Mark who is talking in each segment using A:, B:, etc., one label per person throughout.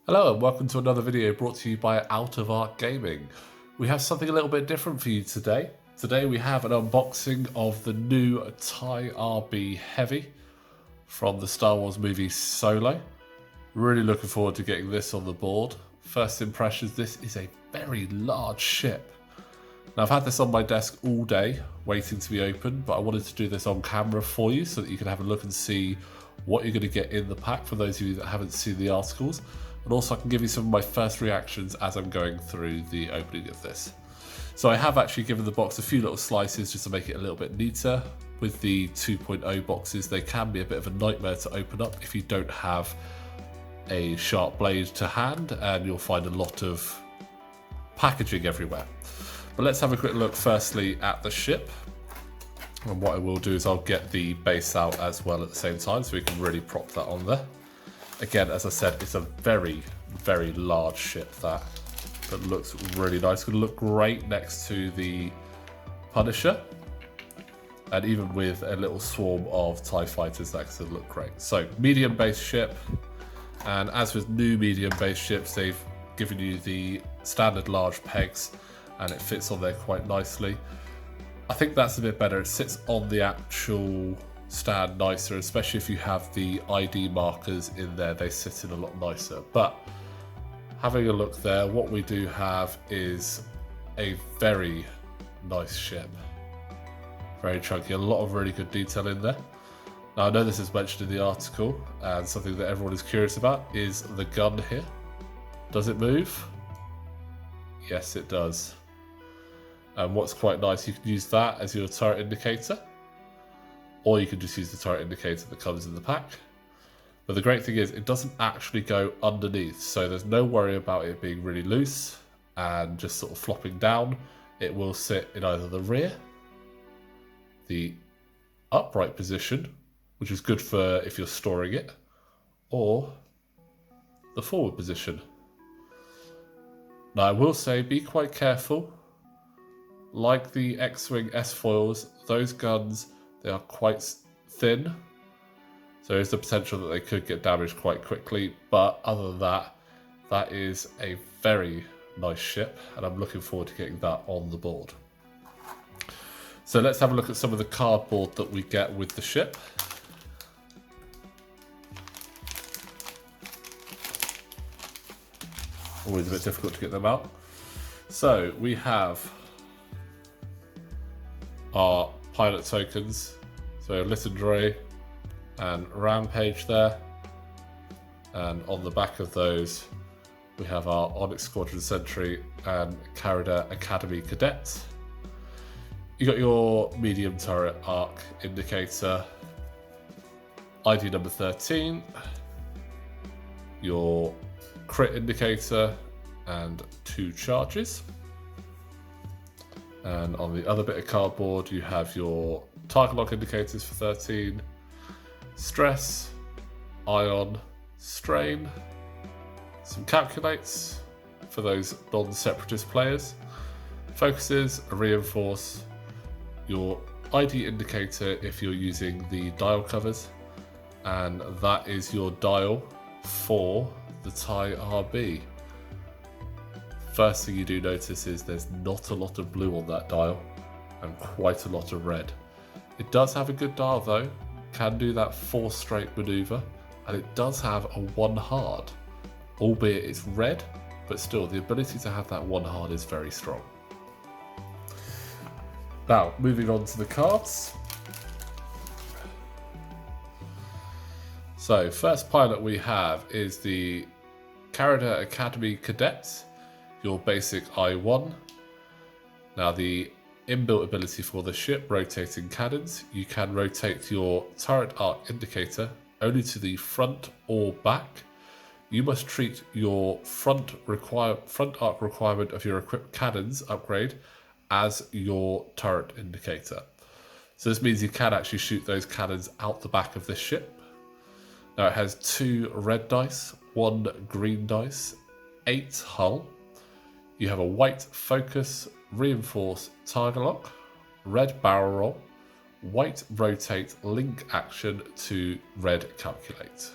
A: Hello and welcome to another video brought to you by Out of Arc Gaming. We have something a little bit different for you today. Today we have an unboxing of the new TIE RB Heavy from the Star Wars movie Solo. Really looking forward to getting this on the board. First impressions, this is a very large ship. Now I've had this on my desk all day waiting to be opened, but I wanted to do this on camera for you so that you can have a look and see what you're going to get in the pack for those of you that haven't seen the articles. And also I can give you some of my first reactions as I'm going through the opening of this. So I have actually given the box a few little slices just to make it a little bit neater. With the 2.0 boxes, they can be a bit of a nightmare to open up if you don't have a sharp blade to hand, and you'll find a lot of packaging everywhere. But let's have a quick look firstly at the ship. And what I will do is I'll get the base out as well at the same time so we can really prop that on there. Again, as I said, it's a very, very large ship that looks really nice. It's going to look great next to the Punisher. And even with a little swarm of TIE fighters, that's going to look great. So, medium base ship. And as with new medium base ships, they've given you the standard large pegs and it fits on there quite nicely. I think that's a bit better. It sits on the actual stand nicer, especially if you have the ID markers in there, they sit in a lot nicer. But having a look there, what we do have is a very nice ship. Very chunky, a lot of really good detail in there. Now I know this is mentioned in the article, and something that everyone is curious about is the gun here. Does it move? Yes, it does. And what's quite nice, you can use that as your turret indicator, or you can just use the turret indicator that comes in the pack. But the great thing is it doesn't actually go underneath, so there's no worry about it being really loose and just sort of flopping down. It will sit in either the rear, the upright position, which is good for if you're storing it, or the forward position. Now I will say, be quite careful. Like the Xwing S-foils, those guns, they are quite thin, so there's the potential that they could get damaged quite quickly, but other than that, that is a very nice ship, and I'm looking forward to getting that on the board. So let's have a look at some of the cardboard that we get with the ship. Always a bit difficult to get them out. So we have our pilot tokens, so Lissandre and Rampage there, and on the back of those we have our Onyx Squadron Sentry and Carida Academy Cadet. You got your medium turret arc indicator, ID number 13, your crit indicator and 2 charges. And on the other bit of cardboard, you have your target lock indicators for 13, stress, ion, strain, some calculates for those non-separatist players, focuses, reinforce, your ID indicator if you're using the dial covers, and that is your dial for the TIE RB. First thing you do notice is there's not a lot of blue on that dial and quite a lot of red. It does have a good dial though, can do that 4 straight maneuver, and it does have a 1 hard, albeit it's red, but still the ability to have that 1 hard is very strong. Now moving on to the cards. So first pilot we have is the Carida Academy Cadet, your basic I1. Now the inbuilt ability for the ship, rotating cannons, you can rotate your turret arc indicator only to the front or back. You must treat your front arc requirement of your equipped cannons upgrade as your turret indicator. So this means you can actually shoot those cannons out the back of this ship. Now it has 2 red dice, 1 green dice, 8 hull. You have a white focus, reinforce target lock, red barrel roll, white rotate link action to red calculate.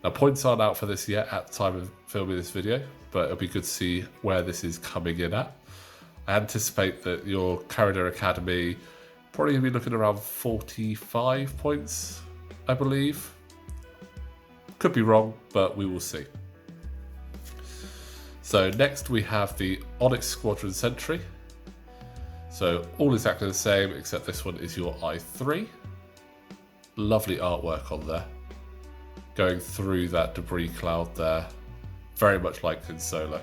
A: Now points aren't out for this yet at the time of filming this video, but it'll be good to see where this is coming in at. I anticipate that your Carrier Academy probably going to be looking around 45 points, I believe. Could be wrong, but we will see. So next we have the Onyx Squadron Sentry. So all exactly the same, except this one is your I3. Lovely artwork on there. Going through that debris cloud there. Very much like in Solo.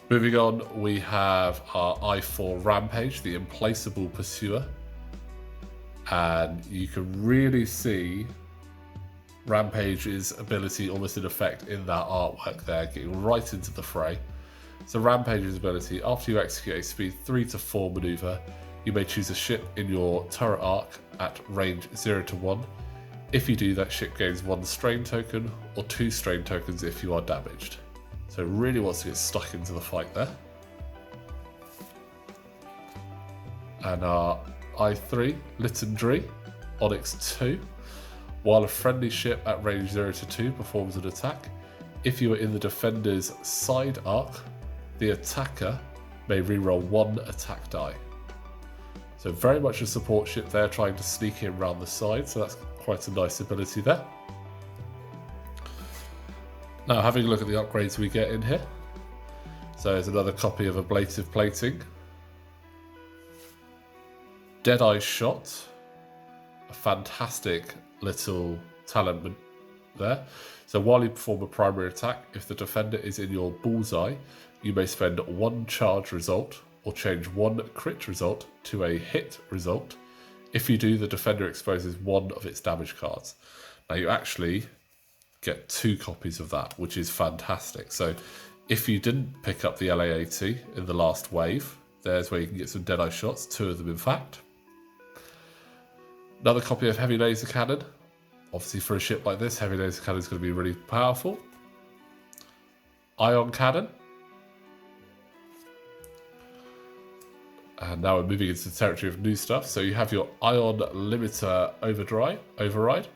A: Moving on, we have our I4 Rampage, the Implaceable Pursuer. And you can really see Rampage's ability almost in effect in that artwork there, getting right into the fray. So Rampage's ability, after you execute a speed 3 to 4 maneuver, you may choose a ship in your turret arc at range 0 to 1. If you do, that ship gains 1 strain token or 2 strain tokens if you are damaged. So really wants to get stuck into the fight there. And our I3, Littendry, Onyx 2. While a friendly ship at range 0 to 2 performs an attack, if you are in the defender's side arc, the attacker may reroll 1 attack die. So very much a support ship there, trying to sneak in around the side, so that's quite a nice ability there. Now having a look at the upgrades we get in here. So there's another copy of Ablative Plating. Deadeye Shot, a fantastic little talent there. So while you perform a primary attack, if the defender is in your bullseye, you may spend 1 charge result or change 1 crit result to a hit result. If you do, the defender exposes 1 of its damage cards. Now you actually get 2 copies of that, which is fantastic. So if you didn't pick up the LA-80 in the last wave, there's where you can get some Deadeye Shots, 2 of them in fact. Another copy of Heavy Laser Cannon. Obviously for a ship like this, Heavy Laser Cannon is going to be really powerful. Ion Cannon. And now we're moving into the territory of new stuff. So you have your Ion Limiter Override.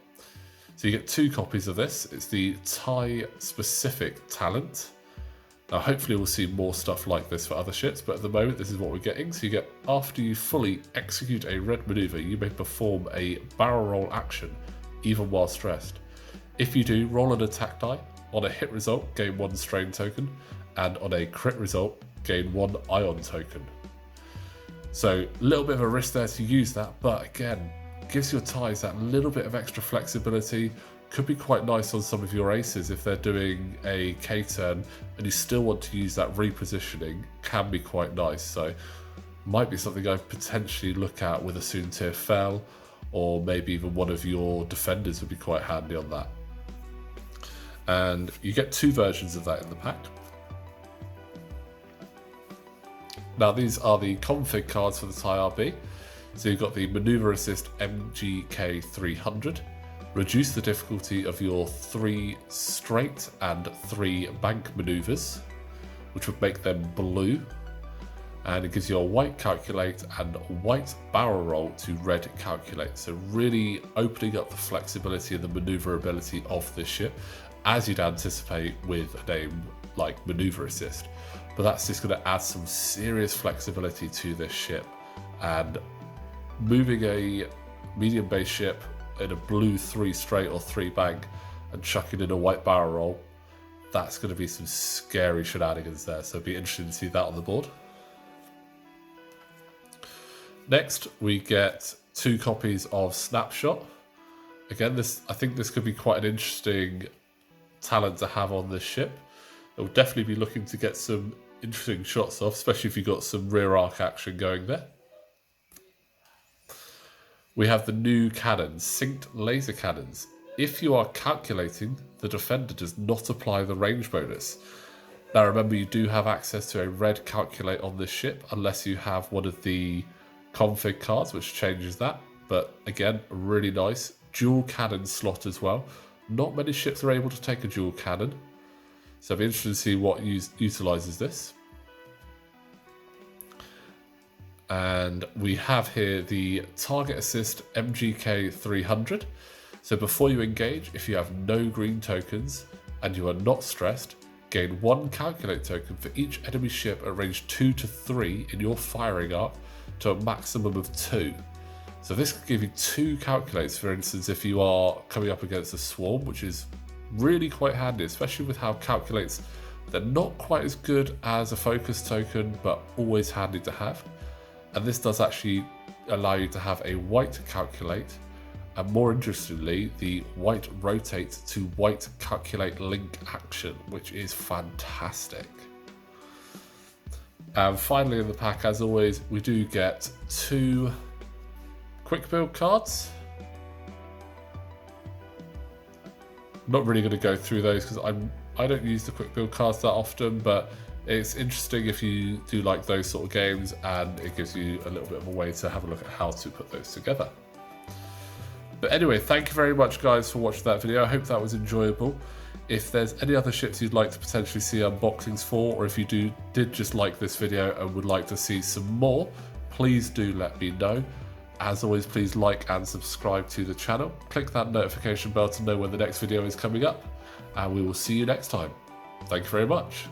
A: So you get 2 copies of this. It's the TIE specific talent. Now hopefully we'll see more stuff like this for other ships, but at the moment this is what we're getting. So you get, after you fully execute a red maneuver, you may perform a barrel roll action, even while stressed. If you do, roll an attack die. On a hit result, gain 1 strain token, and on a crit result, gain 1 ion token. So a little bit of a risk there to use that, but again, gives your TIEs that little bit of extra flexibility. Could be quite nice on some of your aces if they're doing a K-turn and you still want to use that repositioning, can be quite nice. So might be something I'd potentially look at with a Soontir Fel, or maybe even one of your defenders would be quite handy on that. And you get 2 versions of that in the pack. Now these are the config cards for the TIE RB. So you've got the Maneuver Assist MGK 300. Reduce the difficulty of your 3 straight and 3 bank maneuvers, which would make them blue. And it gives you a white calculate and white barrel roll to red calculate. So really opening up the flexibility and the maneuverability of this ship, as you'd anticipate with a name like Maneuver Assist. But that's just going to add some serious flexibility to this ship. And moving a medium base ship in a blue 3 straight or 3 bank and chucking in a white barrel roll, that's going to be some scary shenanigans there. So it'd be interesting to see that on the board. Next, we get 2 copies of Snapshot. Again, I think this could be quite an interesting talent to have on this ship. It'll definitely be looking to get some interesting shots off, especially if you've got some rear arc action going there. We have the new cannons, synced laser cannons. If you are calculating, the defender does not apply the range bonus. Now remember, you do have access to a red calculate on this ship, unless you have one of the config cards, which changes that. But again, really nice. Dual cannon slot as well. Not many ships are able to take a dual cannon. So I'll be interested to see what utilizes this. And we have here the Target Assist MGK 300. So before you engage, if you have no green tokens and you are not stressed, gain 1 calculate token for each enemy ship at range 2 to 3 in your firing arc to a maximum of 2. So this can give you 2 calculates, for instance, if you are coming up against a swarm, which is really quite handy, especially with how calculates, they're not quite as good as a focus token, but always handy to have. And this does actually allow you to have a white calculate, and more interestingly, the white rotate to white calculate link action, which is fantastic. And finally in the pack, as always, we do get 2 quick build cards. I'm not really going to go through those because I don't use the quick build cards that often, but it's interesting if you do like those sort of games, and it gives you a little bit of a way to have a look at how to put those together. But anyway, thank you very much guys for watching that video. I hope that was enjoyable. If there's any other ships you'd like to potentially see unboxings for, or if you did just like this video and would like to see some more, please do let me know. As always, please like and subscribe to the channel. Click that notification bell to know when the next video is coming up, and we will see you next time. Thank you very much.